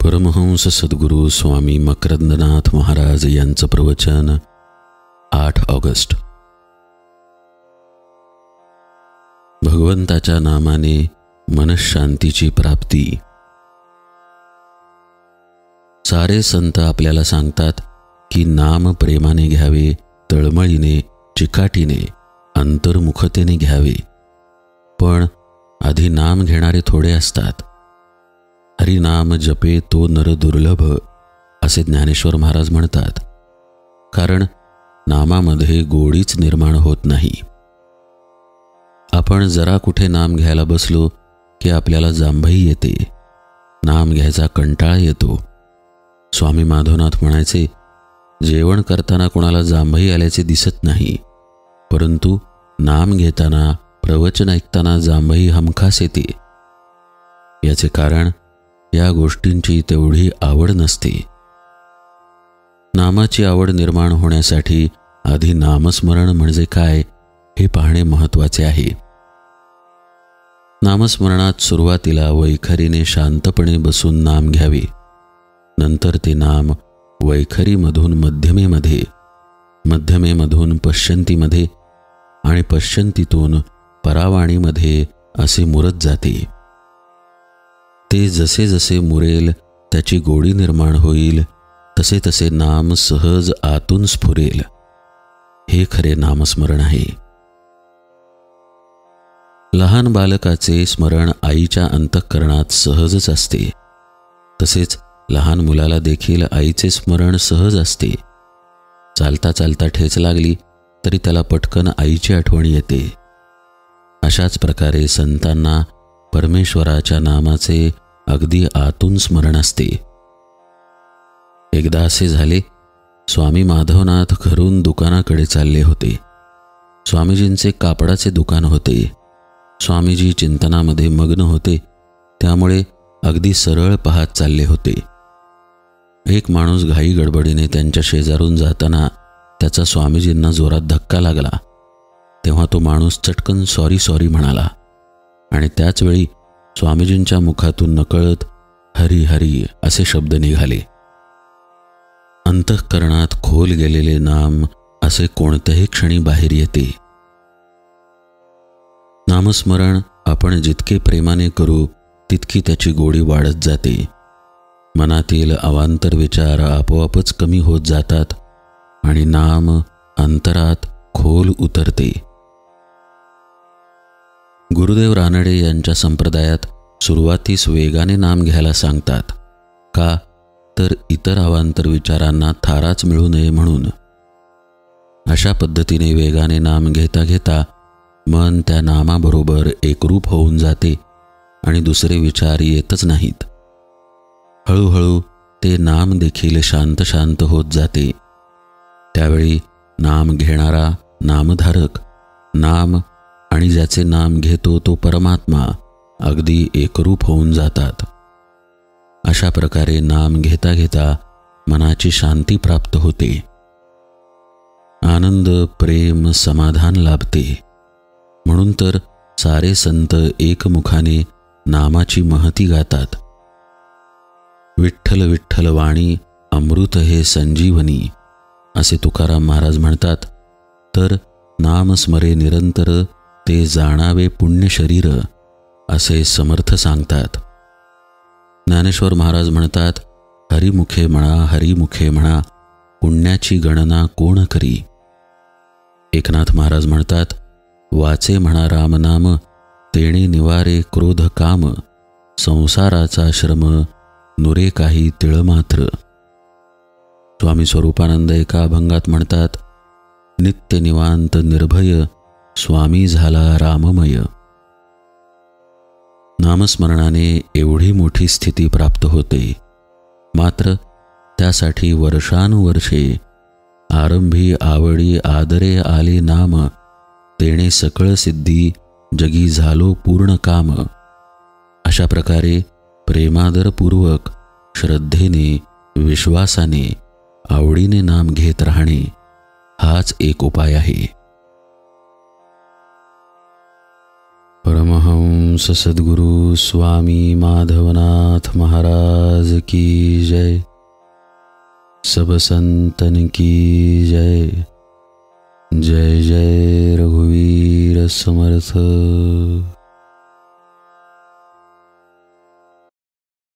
परमहंस सद्गुरू स्वामी मकरंदनाथ महाराज यांचं प्रवचन 8 ऑगस्ट। भगवंताच्या नामाने मनःशांतीची प्राप्ती। सारे संत आपल्याला सांगतात की नाम प्रेमाने घ्यावे, तळमळीने, चिकाटीने, अंतर्मुखतेने घ्यावे। पण आधी नाम घेणारे थोडे असतात। हरिनाम जपे तो नर दुर्लभ असे ज्ञानेश्वर महाराज म्हणतात, कारण नामामध्ये गोडीच निर्माण होत नाही। आपण जरा कुठे नाम घ्यायला बसलो की आपल्याला जांभई येते, नाम घ्यायचा कंटाळा येतो। स्वामी माधवनाथ म्हणायचे, जेवण करताना कोणाला जांभई आल्याचे दिसत नाही, परंतु नाम घेताना, प्रवचन ऐकताना जांभई हमखास येते। याचे कारण या गोष्टींची तेवढी आवड नसते। नामाची आवड निर्माण होण्यासाठी आधी नामस्मरण म्हणजे काय हे पाहणे महत्त्वाचे आहे। नामस्मरणात सुरुवातीला वैखरीने शांतपणे बसून नाम घ्यावे, नंतर ते नाम वैखरीमधून मध्यमेमध्ये, मध्यमेमधून पश्चंतीमध्ये आणि पश्चंतीतून परावाणीमध्ये असे मुरत जाते। ते जसे जसे मुरेल त्याची गोडी निर्माण होईल, तसे तसे नाम सहज आतून स्फुरेल। हे खरे नामस्मरण आहे। लहान बालकाचे स्मरण आईच्या अंतःकरणात सहजच असते, तसेच लहान मुलाला देखील आईचे स्मरण सहज असते। चालता चालता ठेच लागली तरी त्याला पटकन आईची आठवण येते। अशाच प्रकारे संतांना परमेश्वराच्या नामाचे अगदी आतून स्मरण असते। एकदा असे झाले, स्वामी माधवनाथ घरून दुकानाकडे चालले होते। स्वामीजींचे कापडाचे दुकान होते। स्वामीजी चिंतनामध्ये मग्न होते, त्यामुळे अगदी सरळ पाहत चालले होते। एक माणूस घाई गडबडीने त्यांच्या शेजारून जाताना त्याचा स्वामीजींना जोरात धक्का लागला। तेव्हा तो माणूस चटकन सॉरी सॉरी म्हणाला आणि त्याचवेळी स्वामीजींच्या मुखातून नकळत हरी हरी असे शब्द निघाले। अंतःकरणात खोल गेलेले नाम असे कोणत्याही क्षणी बाहेर येते। नामस्मरण आपण जितके प्रेमाने करू तितकी त्याची गोडी वाढत जाते। मनातील अवांतर विचार आपोआपच कमी होत जातात आणि नाम अंतरात खोल उतरते। गुरुदेव रानडे यांच्या संप्रदायात सुरुवातीस वेगाने नाम घ्यायला सांगतात, का तर इतर अवांतर विचारांना थाराच मिळू नये म्हणून। अशा पद्धतीने वेगाने नाम घेता घेता मन त्या नामाबरोबर एकरूप होऊन जाते आणि दुसरे विचार येतच नाहीत। हळूहळू ते नाम देखील शांत शांत होत जाते। त्यावेळी नाम घेणारा, नामधारक, नाम आणि ज्याचे नाम घेतो तो परमात्मा अगदी एकरूप होऊन जातात। अशा प्रकारे नाम घेता घेता मनाची शांती प्राप्त होते, आनंद, प्रेम, समाधान लाभते। म्हणून तर सारे संत एकमुखाने नामाची महती गातात। विठ्ठल विठ्ठल वाणी अमृत हे संजीवनी असे तुकाराम महाराज म्हणतात, तर नाम स्मरे निरंतर ते जाणावे पुण्य शरीर असे समर्थ सांगतात। ज्ञानेश्वर महाराज म्हणतात, हरिमुखे म्हणा, हरिमुखे म्हणा, पुण्याची गणना कोण करी। एकनाथ महाराज म्हणतात, वाचे म्हणा रामनाम, तेणे निवारे क्रोध काम, संसाराचा श्रम नुरे काही तिळमात्र। स्वामी स्वरूपानंद एका अभंगात म्हणतात, नित्य निवांत निर्भय स्वामी झाला राममय। नामस्मरणाने एवढी मोठी स्थिती प्राप्त होते, मात्र त्यासाठी वर्षानुवर्षे आरंभी आवडी आदरे आले नाम, तेणे सकळ सिद्धी जगी झालो पूर्ण काम। अशा प्रकारे प्रेमादरपूर्वक, श्रद्धेने, विश्वासाने, आवडीने नाम घेत राहणे हाच एक उपाय आहे। परमहंस सद्गुरु स्वामी माधवनाथ महाराज की जय। सब संतन की जय। जय जय रघुवीर समर्थ।